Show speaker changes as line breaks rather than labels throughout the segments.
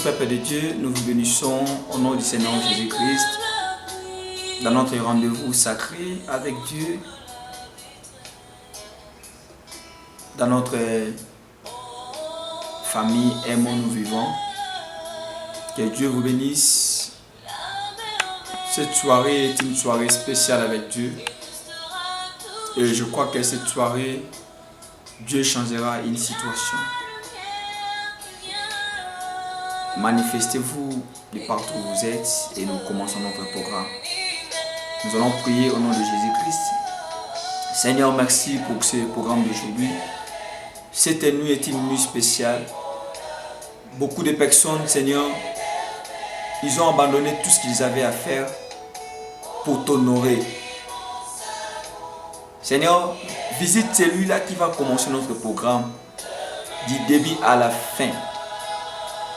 peuple de Dieu, nous vous bénissons au nom du Seigneur Jésus-Christ dans notre rendez-vous sacré avec Dieu, dans notre famille Aimons nous vivons. Que Dieu vous bénisse. Cette soirée est une soirée spéciale avec Dieu et je crois que cette soirée, Dieu changera une situation. Manifestez-vous de partout où vous êtes et nous commençons notre programme. Nous allons prier au nom de Jésus-Christ. Seigneur, merci pour ce programme d'aujourd'hui. Cette nuit est une nuit spéciale. Beaucoup de personnes, Seigneur, ils ont abandonné tout ce qu'ils avaient à faire pour t'honorer. Seigneur, visite celui-là qui va commencer notre programme du début à la fin.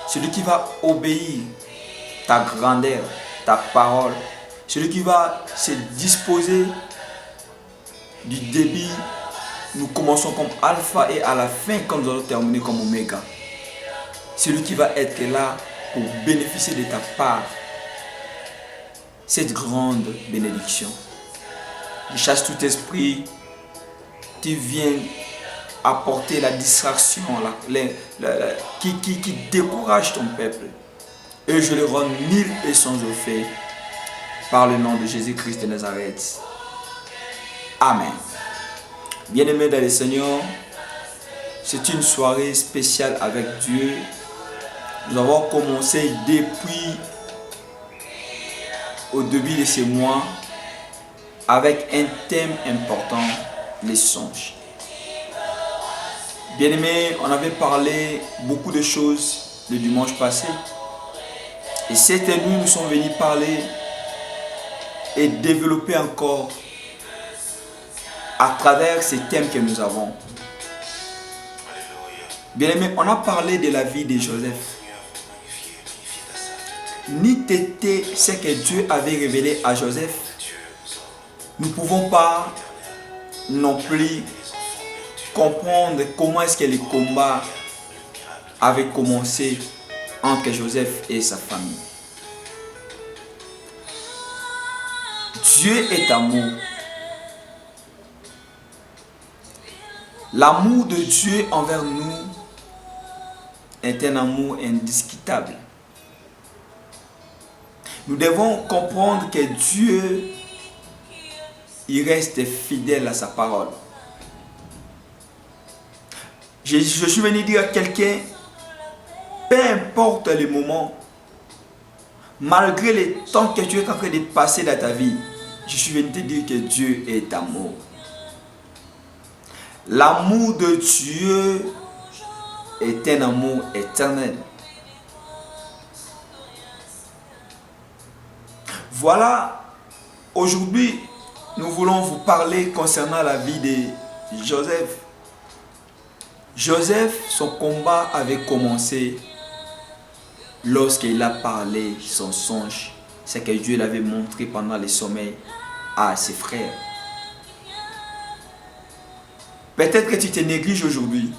Celui qui va obéir ta grandeur, ta parole. Celui qui va se disposer du début. Nous commençons comme alpha et à la fin, comme nous allons terminer comme oméga. Celui qui va être là pour bénéficier de ta part. Cette grande bénédiction. Je chasse tout esprit qui vient apporter la distraction, qui décourage ton peuple. Et je le rends nul et sans effet par le nom de Jésus-Christ de Nazareth. Amen. Bien-aimés dans le Seigneur, c'est une soirée spéciale avec Dieu. Nous avons commencé depuis au début de ce mois avec un thème important, les songes. Bien-aimés, on avait parlé beaucoup de choses le dimanche passé. Et cette nuit, nous sommes venus parler et développer encore à travers ces thèmes que nous avons. Bien-aimés, on a parlé de la vie de Joseph. Ni t'était ce que Dieu avait révélé à Joseph, nous ne pouvons pas non plus comprendre comment est-ce que le combat avait commencé entre Joseph et sa famille. Dieu est amour. L'amour de Dieu envers nous est un amour indiscutable. Nous devons comprendre que Dieu, il reste fidèle à sa parole. Je suis venu dire à quelqu'un, peu importe le moment, malgré le temps que tu es en train de passer dans ta vie, je suis venu te dire que Dieu est amour. L'amour de Dieu est un amour éternel. Voilà, aujourd'hui, nous voulons vous parler concernant la vie de Joseph. Joseph, son combat avait commencé lorsqu'il a parlé son songe, ce que Dieu l'avait montré pendant le sommeil à ses frères. Peut-être que tu te négliges aujourd'hui.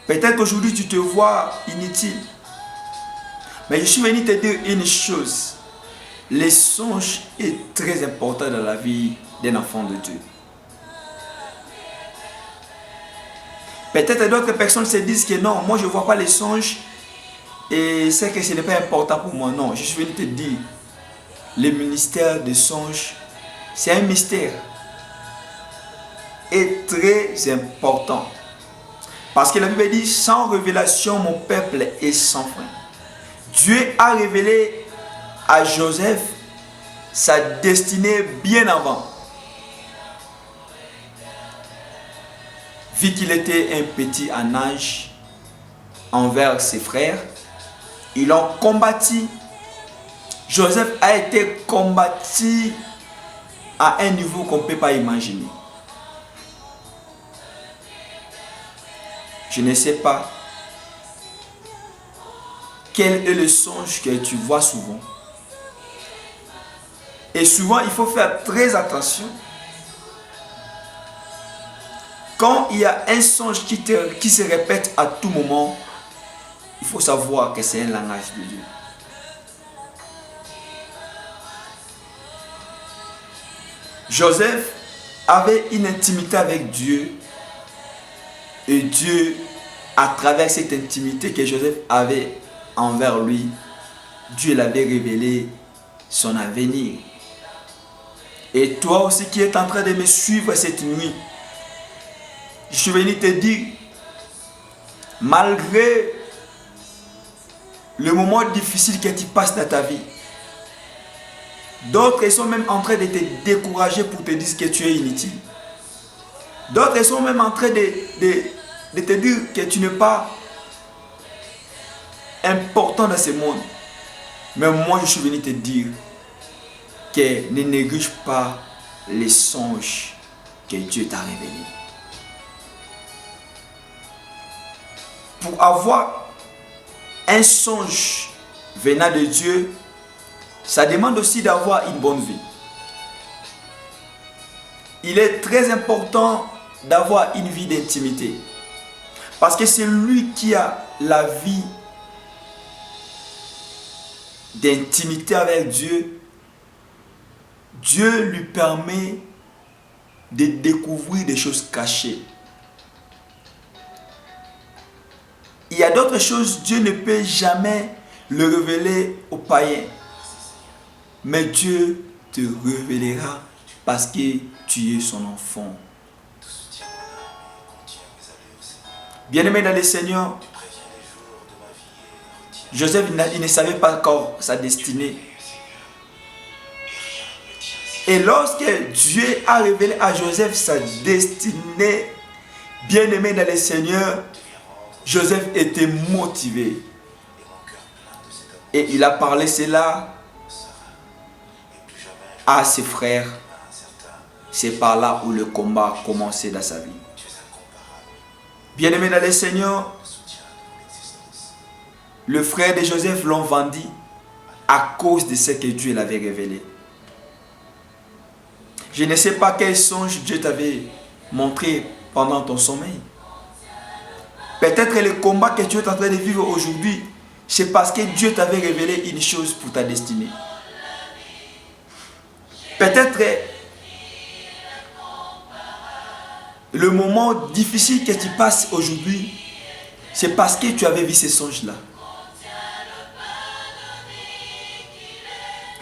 Peut-être qu'aujourd'hui tu te vois inutile. Mais je suis venu te dire une chose. Le songe est très important dans la vie d'un enfant de Dieu. Peut-être d'autres personnes se disent que non, moi je ne vois pas les songes et c'est que ce n'est pas important pour moi. Non, je suis venu te dire, le ministère des songes, c'est un mystère et très important. Parce que la Bible dit, sans révélation, mon peuple est sans fin. Dieu a révélé à Joseph sa destinée bien avant. Vu qu'il était un petit en âge envers ses frères, ils l'ont combattu. Joseph a été combattu à un niveau qu'on ne peut pas imaginer. Je ne sais pas quel est le songe que tu vois souvent. Et souvent, il faut faire très attention. Quand il y a un songe qui se répète à tout moment, il faut savoir que c'est un langage de Dieu. Joseph avait une intimité avec Dieu et Dieu, à travers cette intimité que Joseph avait envers lui, Dieu l'avait révélé son avenir. Et toi aussi qui es en train de me suivre cette nuit, je suis venu te dire, malgré le moment difficile que tu passes dans ta vie, d'autres sont même en train de te décourager pour te dire que tu es inutile. D'autres sont même en train de te dire que tu n'es pas important dans ce monde. Mais moi, je suis venu te dire que ne néglige pas les songes que Dieu t'a révélés. Pour avoir un songe venant de Dieu, ça demande aussi d'avoir une bonne vie. Il est très important d'avoir une vie d'intimité. Parce que c'est lui qui a la vie d'intimité avec Dieu. Dieu lui permet de découvrir des choses cachées. Il y a d'autres choses, Dieu ne peut jamais le révéler aux païens. Mais Dieu te révélera parce que tu es son enfant. Bien-aimé dans le Seigneur, Joseph il ne savait pas encore sa destinée. Et lorsque Dieu a révélé à Joseph sa destinée, bien-aimé dans le Seigneur, Joseph était motivé. Et il a parlé cela à ses frères. C'est par là où le combat a commencé dans sa vie. Bien-aimé dans le Seigneur, le frère de Joseph l'ont vendu à cause de ce que Dieu l'avait révélé. Je ne sais pas quel songe Dieu t'avait montré pendant ton sommeil. Peut-être le combat que tu es en train de vivre aujourd'hui, c'est parce que Dieu t'avait révélé une chose pour ta destinée. Peut-être le moment difficile que tu passes aujourd'hui, c'est parce que tu avais vu ces songes-là.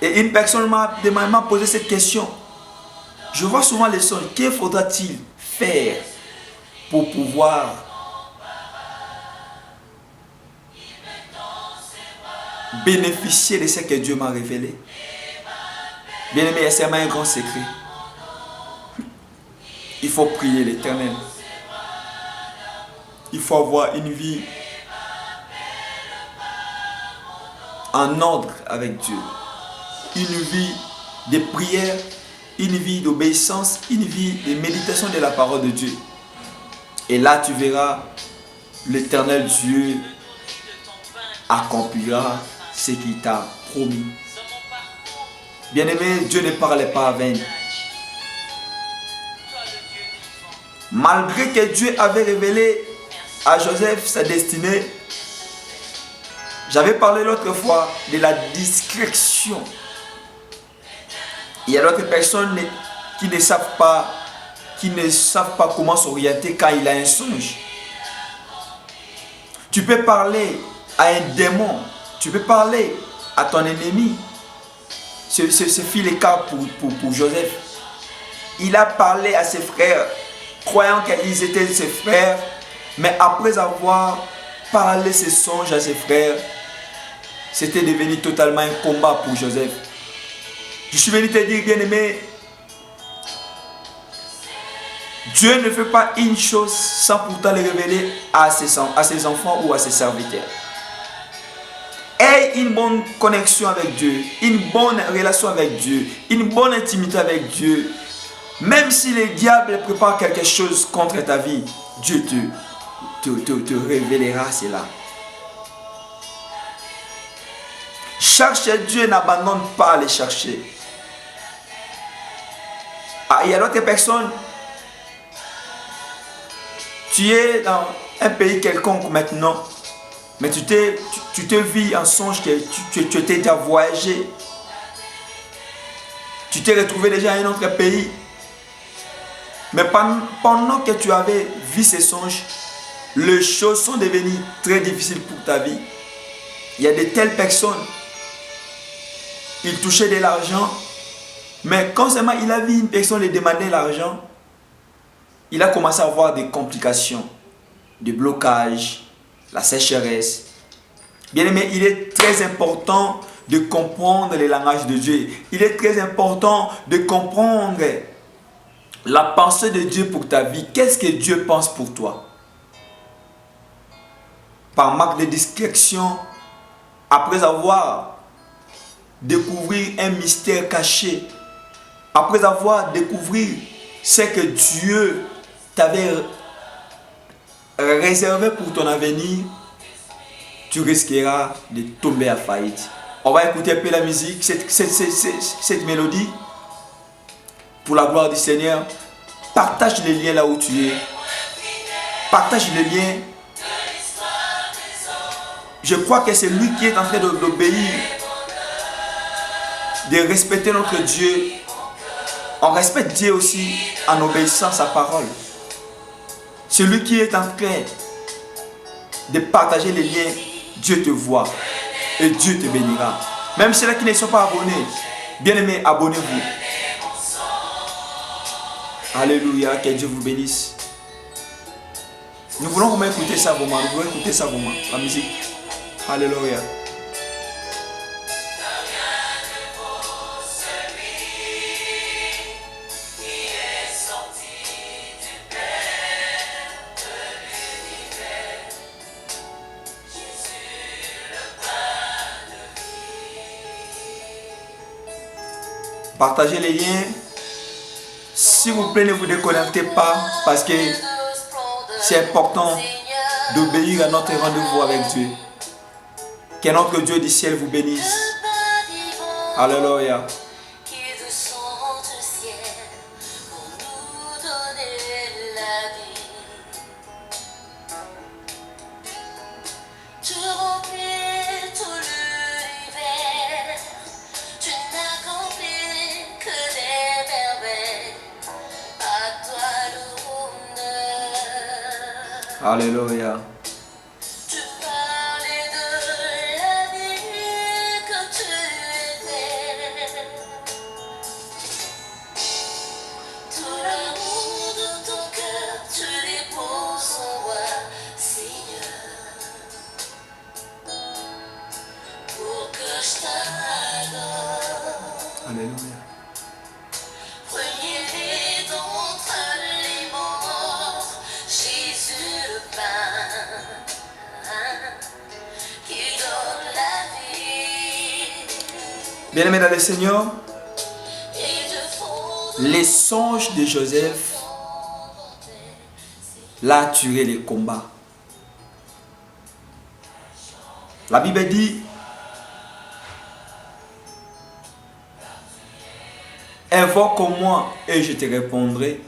Et une personne m'a posé cette question. Je vois souvent les songes. Que faudra-t-il faire pour pouvoir bénéficier de ce que Dieu m'a révélé? Bien-aimé, c'est un grand secret. Il faut prier l'Éternel. Il faut avoir une vie en ordre avec Dieu. Une vie de prière, une vie d'obéissance, une vie de méditation de la parole de Dieu. Et là, tu verras l'Éternel Dieu accomplira ce qu'il t'a promis. Bien-aimé, Dieu ne parlait pas à vain. Malgré que Dieu avait révélé à Joseph sa destinée, j'avais parlé l'autre fois de la discrétion. Il y a d'autres personnes qui ne savent pas comment s'orienter quand il a un songe. Tu peux parler à un démon, tu peux parler à ton ennemi. Ce fut le cas pour Joseph. Il a parlé à ses frères, croyant qu'ils étaient ses frères, mais après avoir parlé ses songes à ses frères, c'était devenu totalement un combat pour Joseph. Je suis venu te dire, bien-aimé, Dieu ne fait pas une chose sans pourtant le révéler à ses enfants ou à ses serviteurs. Aie une bonne connexion avec Dieu, une bonne relation avec Dieu, une bonne intimité avec Dieu. Même si le diable prépare quelque chose contre ta vie, Dieu te révélera cela. Cherche Dieu, n'abandonne pas à le chercher. Ah, il y a d'autres personnes. Tu es dans un pays quelconque maintenant. Mais tu te vis en songe que tu t'es déjà voyagé. Tu t'es retrouvé déjà dans un autre pays. Mais pendant que tu avais vu ces songes, les choses sont devenues très difficiles pour ta vie. Il y a de telles personnes, ils touchaient de l'argent, mais quand seulement il a vu une personne lui demander l'argent, il a commencé à avoir des complications, des blocages, la sécheresse. Bien aimé, il est très important de comprendre le langage de Dieu. Il est très important de comprendre la pensée de Dieu pour ta vie. Qu'est-ce que Dieu pense pour toi? Par manque de discrétion, après avoir découvert un mystère caché, après avoir découvert ce que Dieu t'avait réservé pour ton avenir, tu risqueras de tomber à faillite. On va écouter un peu la musique, cette mélodie. Pour la gloire du Seigneur, partage les liens là où tu es. Partage les liens. Je crois que c'est lui qui est en train d'obéir, de respecter notre Dieu. On respecte Dieu aussi en obéissant à sa parole. Celui qui est en train de partager les liens, Dieu te voit et Dieu te bénira. Même ceux-là qui ne sont pas abonnés, bien aimés, abonnez-vous. Alléluia, que Dieu vous bénisse. Nous voulons vraiment écouter ça vraiment, la musique. Alléluia. Partagez les liens. S'il vous plaît, ne vous déconnectez pas parce que c'est important d'obéir à notre rendez-vous avec Dieu. Que notre Dieu du ciel vous bénisse. Alléluia. Alléluia.
Tu parlais de la vie que tu étais. Tout l'amour de ton cœur, tu déposes en moi, Seigneur. Pour que je t'adore.
Alléluia.
Premier d'entre les morts, Jésus le pain qui donne la vie.
Bien-aimés dans le Seigneur,
Et de fond
les songes de Joseph l'a tué les combats. La Bible dit, invoque-moi et je te répondrai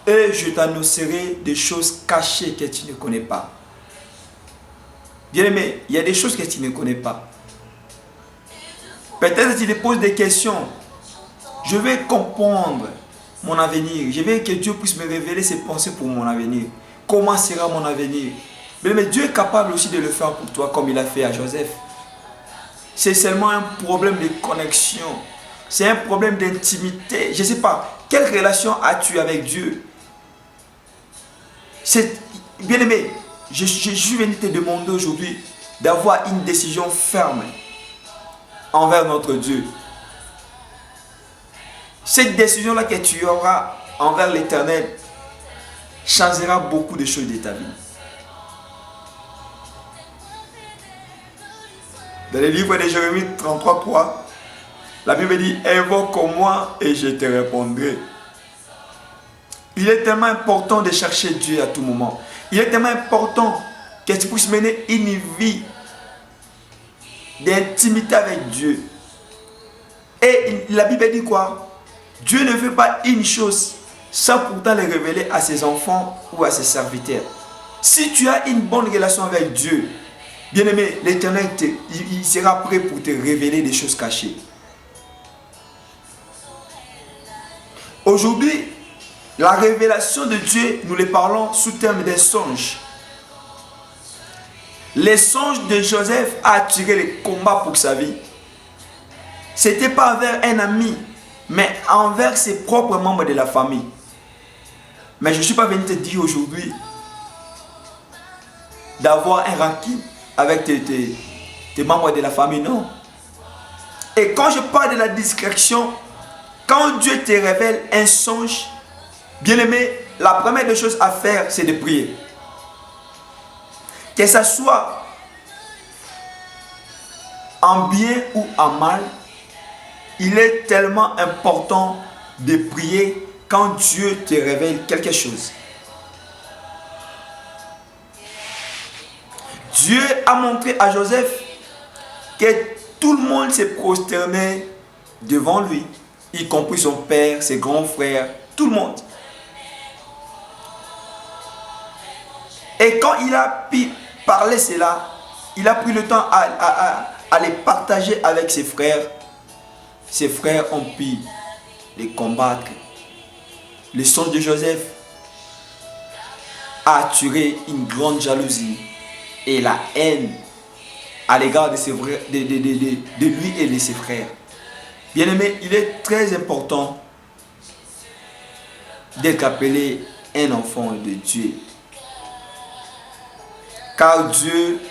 et je t'annoncerai des choses cachées que tu ne connais pas. Bien-aimé, il y a des choses que tu ne connais pas. Peut-être que tu te poses des questions. Je vais comprendre mon avenir. Je veux que Dieu puisse me révéler ses pensées pour mon avenir. Comment sera mon avenir? Mais Dieu est capable aussi de le faire pour toi comme il a fait à Joseph. C'est seulement un problème de connexion. C'est un problème d'intimité. Je ne sais pas, quelle relation as-tu avec Dieu? Bien-aimé, je suis venu te demander aujourd'hui d'avoir une décision ferme envers notre Dieu. Cette décision-là que tu auras envers l'Éternel changera beaucoup de choses de ta vie. Dans le livre de Jérémie 33:3, la Bible dit, invoque-moi et je te répondrai. Il est tellement important de chercher Dieu à tout moment. Il est tellement important que tu puisses mener une vie d'intimité avec Dieu. Et la Bible dit quoi? Dieu ne fait pas une chose sans pourtant le révéler à ses enfants ou à ses serviteurs. Si tu as une bonne relation avec Dieu, bien-aimé, l'Éternel, il sera prêt pour te révéler des choses cachées. Aujourd'hui, la révélation de Dieu, nous les parlons sous terme des songes. Les songes de Joseph a attiré les combats pour sa vie. Ce n'était pas envers un ami, mais envers ses propres membres de la famille. Mais je ne suis pas venu te dire aujourd'hui d'avoir un ranking avec tes membres de la famille, non. Et quand je parle de la discrétion, quand Dieu te révèle un songe, bien-aimé, la première des choses à faire, c'est de prier. Que ce soit en bien ou en mal, il est tellement important de prier quand Dieu te révèle quelque chose. Dieu a montré à Joseph que tout le monde s'est prosterné devant lui, y compris son père, ses grands frères, tout le monde. Et quand il a pu parler cela, il a pris le temps à les partager avec ses frères. Ses frères ont pu les combattre. Le songe de Joseph a attiré une grande jalousie et la haine à l'égard de lui et de ses frères. Bien-aimé, il est très important d'être appelé un enfant de Dieu. Car Dieu,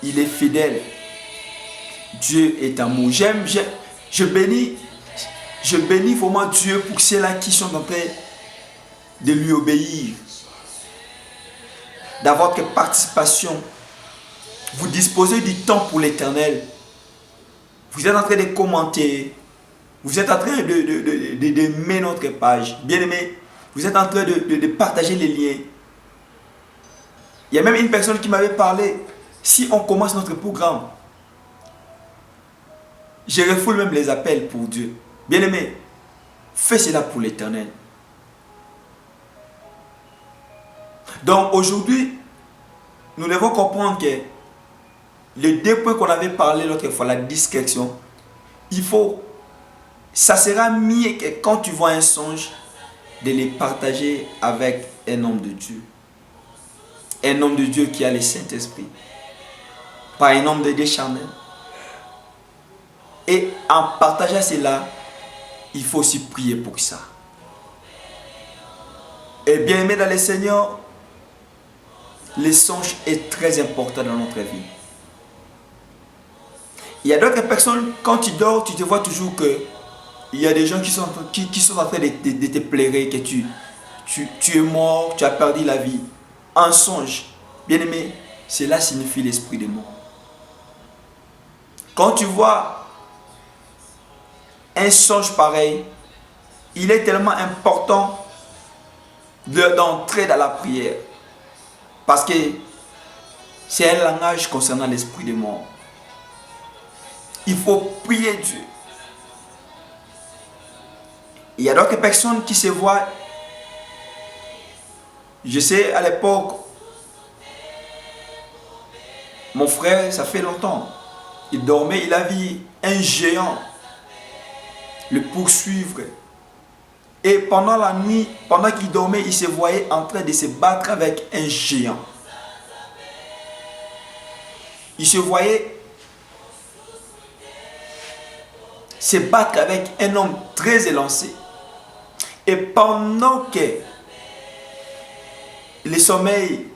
il est fidèle. Dieu est amour. Je bénis vraiment Dieu pour ceux-là qui sont en train de lui obéir, d'avoir votre participation. Vous disposez du temps pour l'Éternel. Vous êtes en train de commenter. Vous êtes en train de mettre notre page. Bien-aimé, vous êtes en train de partager les liens. Il y a même une personne qui m'avait parlé. Si on commence notre programme, je refoule même les appels pour Dieu. Bien-aimé, fais cela pour l'Éternel. Donc aujourd'hui, nous devons comprendre que les deux points qu'on avait parlé l'autre fois, la discrétion, ça sera mieux que quand tu vois un songe, de les partager avec un homme de Dieu. Un homme de Dieu qui a le Saint-Esprit. Pas un homme de Dieu charnel. Et en partageant cela, il faut aussi prier pour ça. Et bien aimé dans le Seigneur, le songe est très important dans notre vie. Il y a d'autres personnes, quand tu dors, tu te vois toujours que il y a des gens qui sont en train de te plairer, que tu es mort, tu as perdu la vie. Un songe, bien aimé, cela signifie l'esprit de mort. Quand tu vois un songe pareil, il est tellement important d'entrer dans la prière. Parce que c'est un langage concernant l'esprit de mort. Il faut prier Dieu. Il y a d'autres personnes qui se voient. Je sais à l'époque, mon frère, ça fait longtemps, il dormait, il a vu un géant le poursuivre. Et pendant la nuit, pendant qu'il dormait, il se voyait en train de se battre avec un géant. Il se voyait se battre avec un homme très élancé. Et pendant que le sommeil,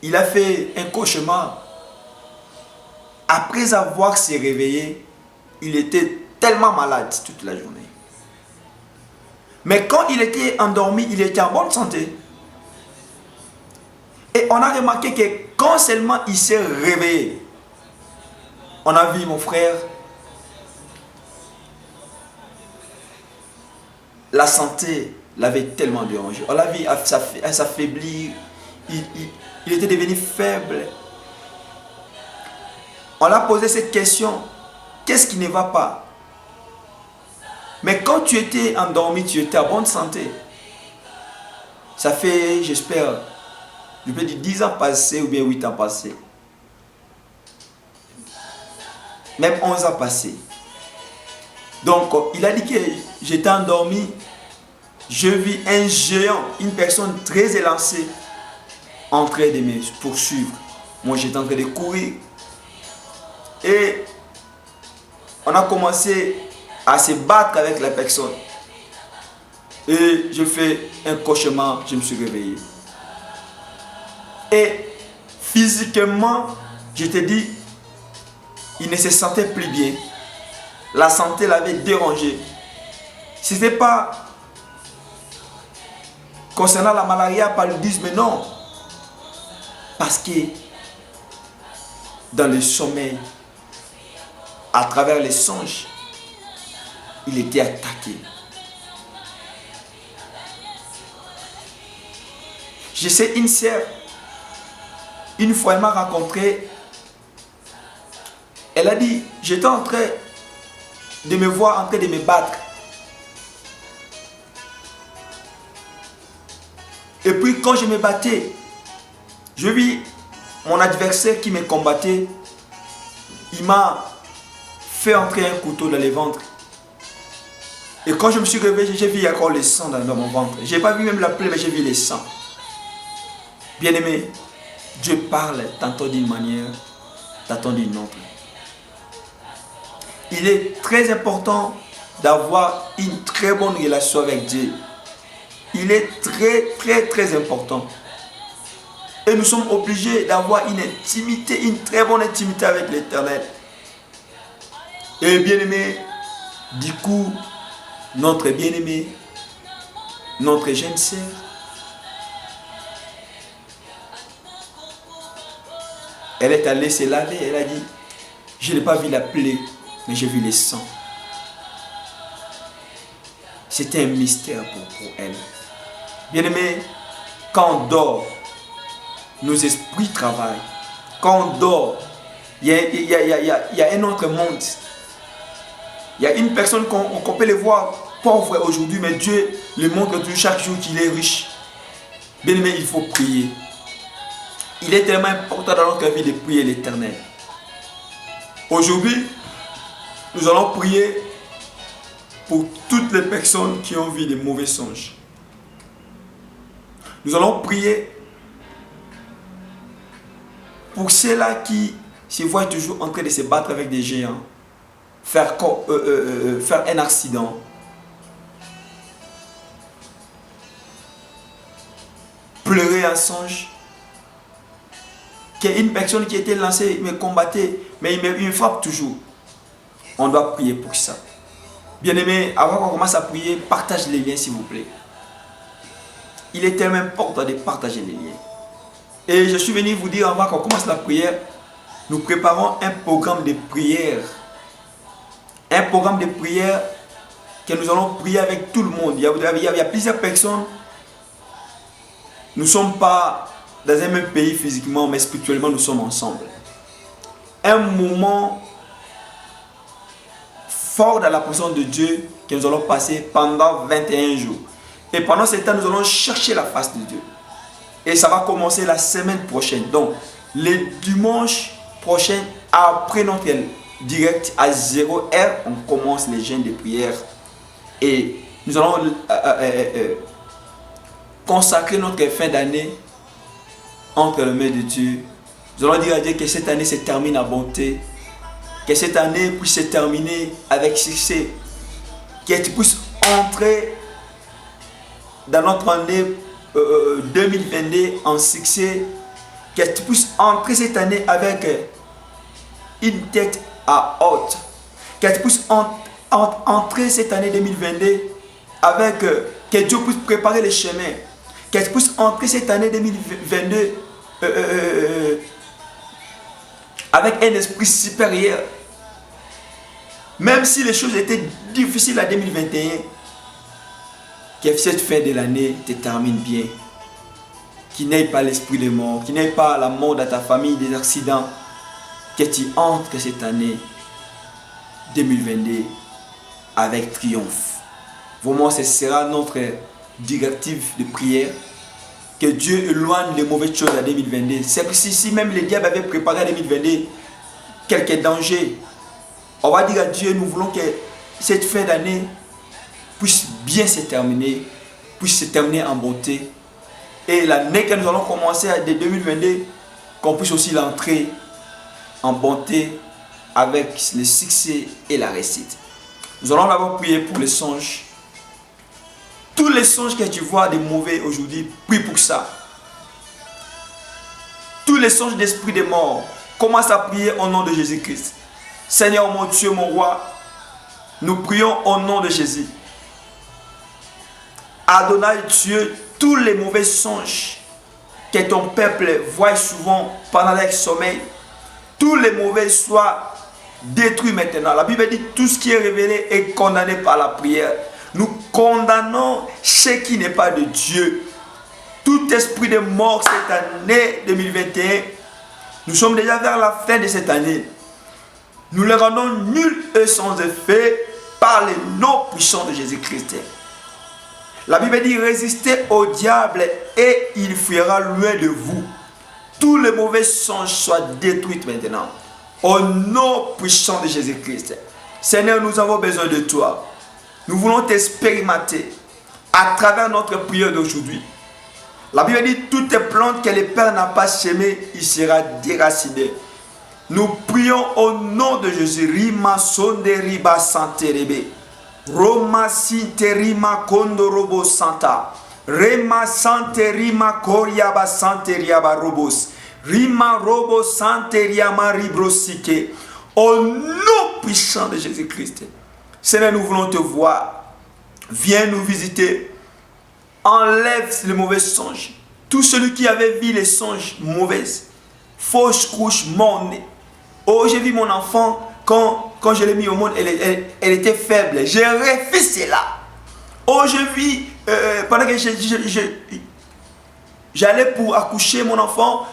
il a fait un cauchemar. Après avoir se réveillé, il était tellement malade toute la journée. Mais quand il était endormi, il était en bonne santé. Et on a remarqué que quand seulement il s'est réveillé, on a vu mon frère, la santé l'avait tellement dérangé. On l'a vu s'affaiblir. Il était devenu faible. On l'a posé cette question. Qu'est-ce qui ne va pas? Mais quand tu étais endormi, tu étais en bonne santé. Ça fait, j'espère, je peux dire 10 ans passés ou bien 8 ans passés. Même 11 ans passés. Donc, il a dit que j'étais endormi. Je vis un géant, une personne très élancée, en train de me poursuivre. Moi, j'étais en train de courir. Et on a commencé à se battre avec la personne. Et je fais un cauchemar, je me suis réveillé. Et physiquement, je te dis, il ne se sentait plus bien. La santé l'avait dérangé. Ce n'était pas concernant la malaria, paludisme, non. Parce que dans le sommeil, à travers les songes, il était attaqué. Je sais une sœur, une fois elle m'a rencontré, elle a dit, j'étais en train de me voir en train de me battre. Et puis quand je me battais, je vis mon adversaire qui me combattait, il m'a fait entrer un couteau dans le ventre. Et quand je me suis réveillé, j'ai vu encore le sang dans mon ventre. Je n'ai pas vu même la plaie, mais j'ai vu le sang. Bien-aimé, Dieu parle tantôt d'une manière, tantôt d'une autre. Il est très important d'avoir une très bonne relation avec Dieu. Il est très important. Et nous sommes obligés d'avoir une intimité, une très bonne intimité avec l'Éternel. Et bien-aimé, du coup, notre bien-aimé, notre jeune sœur, elle est allée se laver, elle a dit, je n'ai pas vu la plaie, mais j'ai vu le sang. C'était un mystère pour elle. Bien-aimé, quand on dort, nos esprits travaillent. Quand on dort, il y a un autre monde. Il y a une personne qu'on peut le voir pauvre aujourd'hui, mais Dieu le montre chaque jour qu'il est riche. Bien-aimé, il faut prier. Il est tellement important dans notre vie de prier l'Éternel. Aujourd'hui, nous allons prier pour toutes les personnes qui ont vu des mauvais songes. Nous allons prier pour ceux-là qui se voient toujours en train de se battre avec des géants, faire un accident, pleurer en songe, qu'il y a une personne qui était lancée, me combattait, mais il me frappe toujours. On doit prier pour ça. Bien-aimé, avant qu'on commence à prier, partage les liens s'il vous plaît. Il est tellement important de partager les liens. Et je suis venu vous dire avant qu'on commence la prière, nous préparons un programme de prière. Un programme de prière que nous allons prier avec tout le monde. Il y a plusieurs personnes. Nous ne sommes pas dans un même pays physiquement, mais spirituellement nous sommes ensemble. Un moment fort dans la présence de Dieu que nous allons passer pendant 21 jours. Et pendant ce temps, nous allons chercher la face de Dieu. Et ça va commencer la semaine prochaine. Donc, le dimanche prochain, après notre direct à 0h, on commence les jeûnes de prière. Et nous allons consacrer notre fin d'année entre les mains de Dieu. Nous allons dire à Dieu que cette année se termine à bonté. Que cette année puisse se terminer avec succès. Que tu puisses entrer dans notre année 2022 en succès. Que tu puisses entrer cette année avec une tête à haute. Que tu puisses entrer cette année 2022 avec que Dieu puisse préparer les chemins. Que tu puisses entrer cette année 2022 avec un esprit supérieur. Même si les choses étaient difficiles en 2021, que cette fin de l'année te termine bien. Qu'il n'ait pas l'esprit de mort, qu'il n'ait pas la mort dans ta famille, des accidents. Que tu entres cette année 2022 avec triomphe. Vraiment, ce sera notre directive de prière. que Dieu éloigne les mauvaises choses en 2022. C'est que si même les diables avaient préparé en 2022 quelques dangers, on va dire à Dieu, nous voulons que cette fin d'année puisse bien se terminer, puisse se terminer en beauté. Et l'année que nous allons commencer de 2022, qu'on puisse aussi l'entrer en bonté avec le succès et la réussite. Nous allons d'abord prier pour les songes. Tous les songes que tu vois de mauvais aujourd'hui, prie pour ça. Tous les songes d'esprit de mort, commence à prier au nom de Jésus-Christ. Seigneur mon Dieu, mon roi, nous prions au nom de Jésus. Adonai Dieu, tous les mauvais songes que ton peuple voit souvent pendant leur sommeil, tous les mauvais soient détruits maintenant. La Bible dit tout ce qui est révélé est condamné par la prière. Nous condamnons ce qui n'est pas de Dieu. Tout esprit de mort cette année 2021, nous sommes déjà vers la fin de cette année. Nous les rendons nuls et sans effet par les noms puissants de Jésus-Christ. La Bible dit résistez au diable et il fuira loin de vous. Tous les mauvais songes soient détruits maintenant. Au nom puissant de Jésus-Christ. Seigneur, nous avons besoin de toi. Nous voulons t'expérimenter à travers notre prière d'aujourd'hui. La Bible dit toutes les plantes que le Père n'a pas semées, il sera déraciné. Nous prions au nom de Jésus. Rima sonde riba santerebe. Roma sinte rima kondo robo santa. Rema sante rima koriaba sante riaba robos. Rima robo sante riama ribrosike. Au nom puissant de Jésus-Christ. Seigneur, nous voulons te voir. Viens nous visiter. Enlève les mauvais songes. Tout celui qui avait vu les songes mauvaises, fausse couche, monde. Oh, j'ai vu mon enfant, quand je l'ai mis au monde, elle était faible. J'ai refait cela. Oh, j'ai vu, pendant que j'allais pour accoucher mon enfant,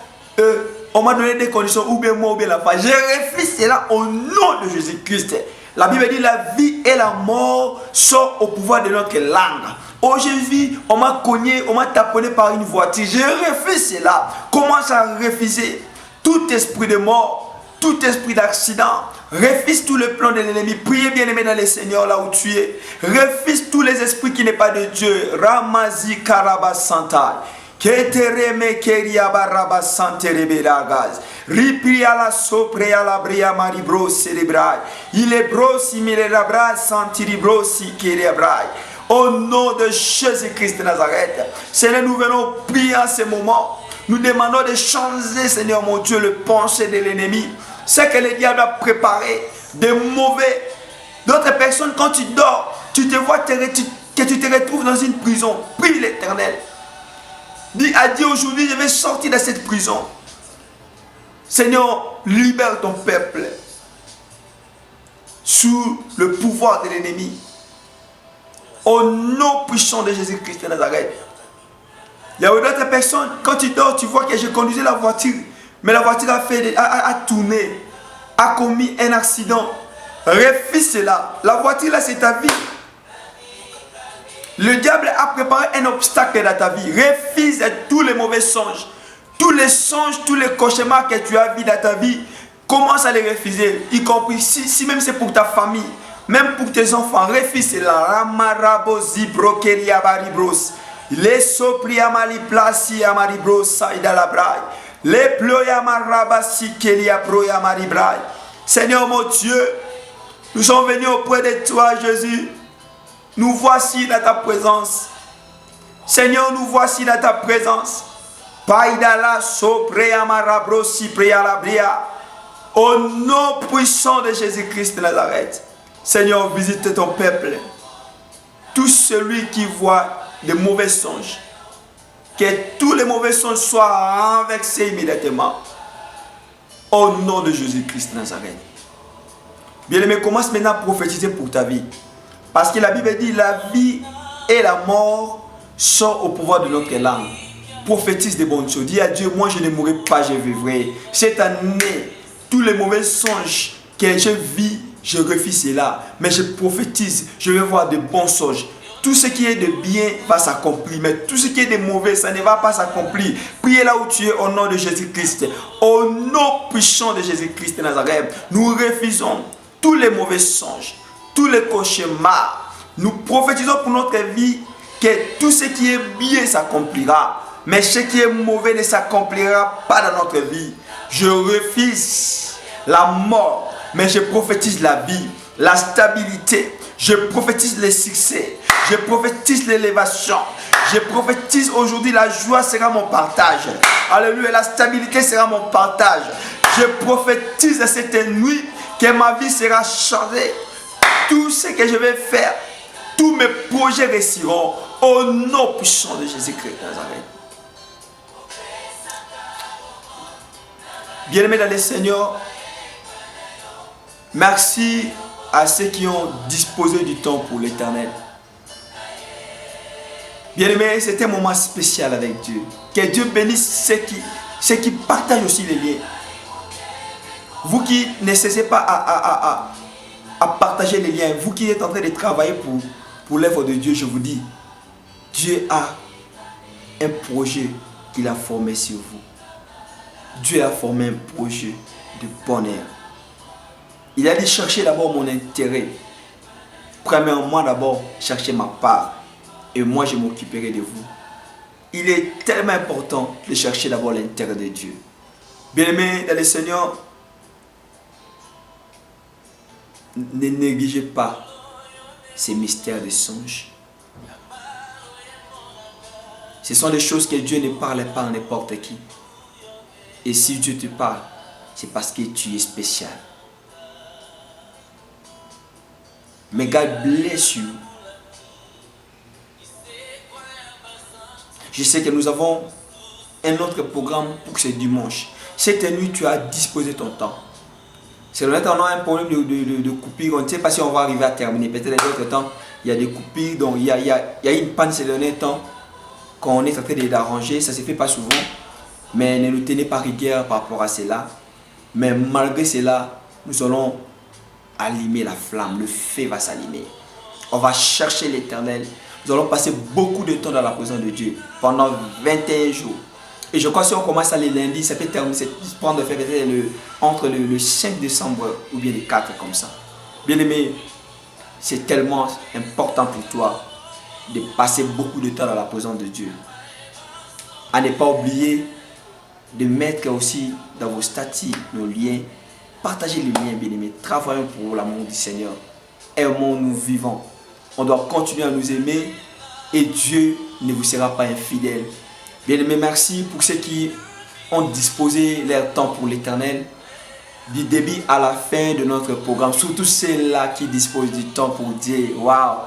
on m'a donné des conditions, ou bien moi, ou bien la femme. J'ai refait cela au nom de Jésus-Christ. La Bible dit la vie et la mort sont au pouvoir de notre langue. Oh, j'ai vu, on m'a cogné, on m'a taponné par une voiture. J'ai refait cela. Commence à refuser tout esprit de mort, tout esprit d'accident. Refuse tous les plans de l'ennemi. Priez bien aimé dans le Seigneur là où tu es. Refuse tous les esprits qui n'est pas de Dieu. Ramazi karaba santa. Ketereme keriaba raba santerebe ragaz. Ripri ala sopre ala bria maribro célébrai. Il est bro simile rabra santiribro si kerebrai. Au nom de Jésus-Christ de Nazareth, Seigneur, nous venons prier en ce moment. Nous demandons de changer, Seigneur mon Dieu, le pensée de l'ennemi. C'est que le diable a préparé de mauvais. D'autres personnes, quand tu dors, tu te vois que tu te retrouves dans une prison. Prie l'Éternel. Dis à Dieu aujourd'hui, je vais sortir de cette prison. Seigneur, libère ton peuple sous le pouvoir de l'ennemi. Au nom puissant de Jésus-Christ de Nazareth. Il y a d'autres personnes, quand tu dors, tu vois que j'ai conduisé la voiture, mais la voiture a tourné, a commis un accident. Refuse cela. La voiture là, c'est ta vie. Le diable a préparé un obstacle dans ta vie. Refuse tous les mauvais songes. Tous les songes, tous les cauchemars que tu as vus dans ta vie, commence à les refuser. Y compris si même c'est pour ta famille. Même pour tes enfants, refuse cela. Ramarabo zibrokeria baribros. Les sopria maliplasi amaribros saïda la braille. Les ploya marabasi kelia proya maribrai. Seigneur mon Dieu, nous sommes venus auprès de toi, Jésus. Nous voici dans ta présence. Seigneur, nous voici dans ta présence. Païdala sopria marabrosi pria la bria. Au nom puissant de Jésus-Christ de Nazareth. Seigneur, visite ton peuple. Tout celui qui voit de mauvais songes, que tous les mauvais songes soient renversés immédiatement. Au nom de Jésus-Christ de Nazareth. Bien-aimé, commence maintenant à prophétiser pour ta vie. Parce que la Bible dit la vie et la mort sont au pouvoir de notre langue. Prophétise de bonnes choses. Dis à Dieu, moi je ne mourrai pas, je vivrai. Cette année, tous les mauvais songes que je vis, je refuse cela, mais je prophétise, je vais voir de bons songes. Tout ce qui est de bien va s'accomplir, mais tout ce qui est de mauvais, ça ne va pas s'accomplir. Priez là où tu es au nom de Jésus-Christ. Au nom puissant de Jésus-Christ de Nazareth, nous refusons tous les mauvais songes, tous les cauchemars. Nous prophétisons pour notre vie que tout ce qui est bien s'accomplira, mais ce qui est mauvais ne s'accomplira pas dans notre vie. Je refuse la mort, mais je prophétise la vie, la stabilité. Je prophétise le succès. Je prophétise l'élévation. Je prophétise aujourd'hui la joie sera mon partage. Alléluia, la stabilité sera mon partage. Je prophétise cette nuit que ma vie sera changée. Tout ce que je vais faire, tous mes projets réussiront au nom puissant de Jésus-Christ de Nazareth. Bien-aimés dans le Seigneur, merci à ceux qui ont disposé du temps pour l'Éternel. Bien-aimés, c'était un moment spécial avec Dieu. Que Dieu bénisse ceux qui partagent aussi les liens. Vous qui ne cessez pas à partager les liens, vous qui êtes en train de travailler pour l'œuvre de Dieu, je vous dis, Dieu a un projet qu'il a formé sur vous. Dieu a formé un projet de bonheur. Il a dit chercher d'abord mon intérêt. Premièrement d'abord, chercher ma part. Et moi je m'occuperai de vous. Il est tellement important de chercher d'abord l'intérêt de Dieu. Bien-aimés dans le Seigneur, ne négligez pas ces mystères de songes. Ce sont des choses que Dieu ne parle pas à n'importe qui. Et si Dieu te parle, c'est parce que tu es spécial. May God bless you. Je sais que nous avons un autre programme pour ce dimanche. Cette nuit, tu as disposé ton temps. C'est le on a un problème de coupure. On ne sait pas si on va arriver à terminer. Peut-être dans d'autres temps, il y a des coupures. Donc, il y a une panne ces derniers temps qu'on est en train d'arranger. Ça ne se fait pas souvent. Mais ne nous tenez pas rigueur par rapport à cela. Mais malgré cela, nous allons allumer la flamme. Le feu va s'allumer. On va chercher l'Éternel. Nous allons passer beaucoup de temps dans la présence de Dieu pendant 21 jours. Et je crois que si on commence à les lundis, ça peut prendre entre le 5 décembre ou bien le 4 comme ça. Bien aimé, c'est tellement important pour toi de passer beaucoup de temps dans la présence de Dieu. À ne pas oublier de mettre aussi dans vos statuts nos liens. Partagez les liens, bien aimé. Travaillons pour l'amour du Seigneur. Aimons-nous vivants. On doit continuer à nous aimer et Dieu ne vous sera pas infidèle. Bien-aimés, merci pour ceux qui ont disposé leur temps pour l'Éternel. Du début à la fin de notre programme, surtout ceux-là qui disposent du temps pour dire waouh.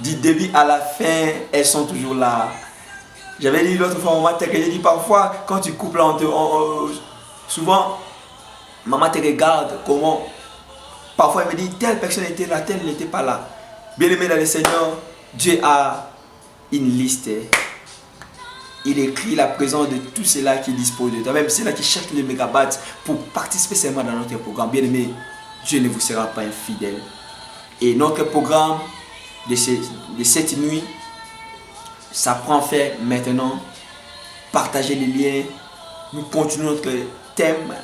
Du début à la fin, elles sont toujours là. J'avais dit l'autre fois, maman, j'ai dit parfois, quand tu coupes là, souvent, maman te regarde comment. Parfois, elle me dit, telle personne était là, telle n'était pas là. Bien-aimé dans le Seigneur, Dieu a une liste. Il écrit la présence de tous ceux-là qui disposent de toi, même ceux-là qui cherchent le mégabat pour participer seulement dans notre programme. Bien-aimé, Dieu ne vous sera pas infidèle. Et notre programme de cette nuit, ça prend fin maintenant. Partagez les liens. Nous continuons notre thème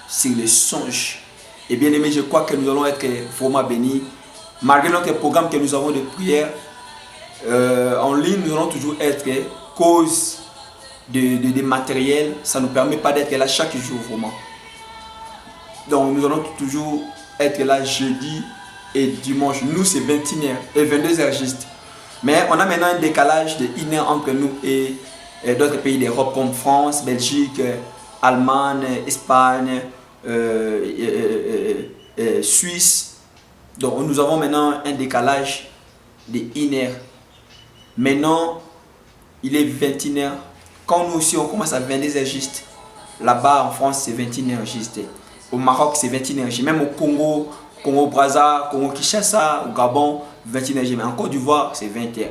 sur les songes. Et bien aimé, je crois que nous allons être vraiment bénis. Malgré notre programme que nous avons de prière en ligne, nous allons toujours être cause de matériel. Ça ne nous permet pas d'être là chaque jour vraiment. Donc nous allons toujours être là jeudi et dimanche. Nous c'est 21h et 22h juste. Mais on a maintenant un décalage de 1 heure entre nous et d'autres pays d'Europe comme France, Belgique, Allemagne, Espagne, Suisse. Donc nous avons maintenant un décalage de 1 heure. Maintenant, il est 21h. Quand nous aussi on commence à 22h juste. Là-bas en France c'est 21h juste. Au Maroc c'est 21h juste. Même au Congo, Congo-Brazza, Congo-Kinshasa, au Gabon, 21h juste. Mais en Côte d'Ivoire c'est 20h.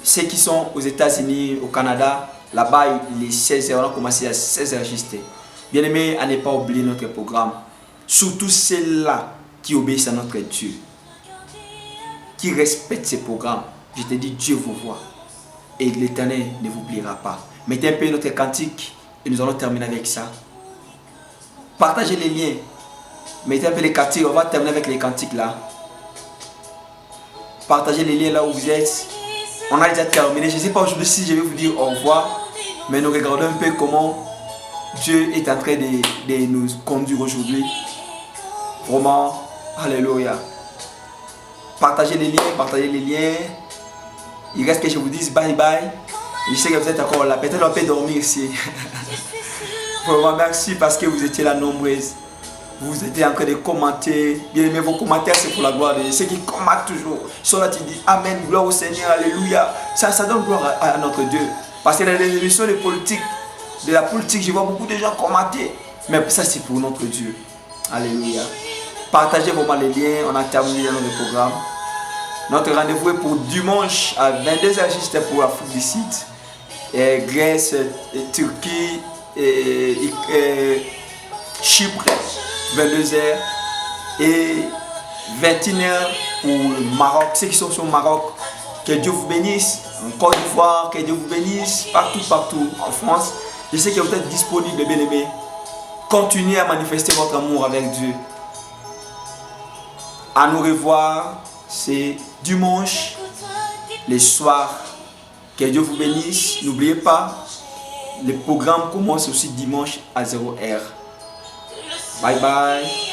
Ceux qui sont aux États-Unis, au Canada, là-bas il est 16h. On a commencé à 16h juste. Bien aimé, à ne pas oublier notre programme. Surtout ceux-là qui obéissent à notre Dieu. qui respecte ces programmes, je te dis, Dieu vous voit. Et l'Éternel ne vous oubliera pas. Mettez un peu notre cantique et nous allons terminer avec ça. Partagez les liens. Mettez un peu les cantiques. On va terminer avec les cantiques là. Partagez les liens là où vous êtes. On a déjà terminé. Je ne sais pas aujourd'hui si je vais vous dire au revoir. Mais nous regardons un peu comment Dieu est en train de nous conduire aujourd'hui. Vraiment, alléluia. Partagez les liens, partagez les liens. Il reste que je vous dise bye bye. Je sais que vous êtes encore là. Peut-être on peut dormir ici. Vraiment merci parce que vous étiez là nombreuses. Vous étiez en train de commenter. Bien aimé, vos commentaires c'est pour la gloire de Dieu. Ceux qui commentent toujours. Ils sont là, tu dis Amen, gloire au Seigneur, alléluia. Ça donne gloire à notre Dieu. Parce que dans les émissions de politique, de la politique, je vois beaucoup de gens commenter. Mais ça c'est pour notre Dieu. Alléluia. Partagez vraiment les liens. On a terminé notre programme. Notre rendez-vous est pour dimanche à 22h juste pour l'Afrique du Sud. Grèce, Turquie, Chypre, 22h. Et 21h pour le Maroc. Ceux qui sont sur le Maroc, que Dieu vous bénisse. En Côte d'Ivoire, que Dieu vous bénisse. Partout en France. Je sais que vous êtes disponibles, bien aimés. Continuez à manifester votre amour avec Dieu. À nous revoir, c'est dimanche, les soirs. Que Dieu vous bénisse. N'oubliez pas, le programme commence aussi dimanche à 0h. Bye bye.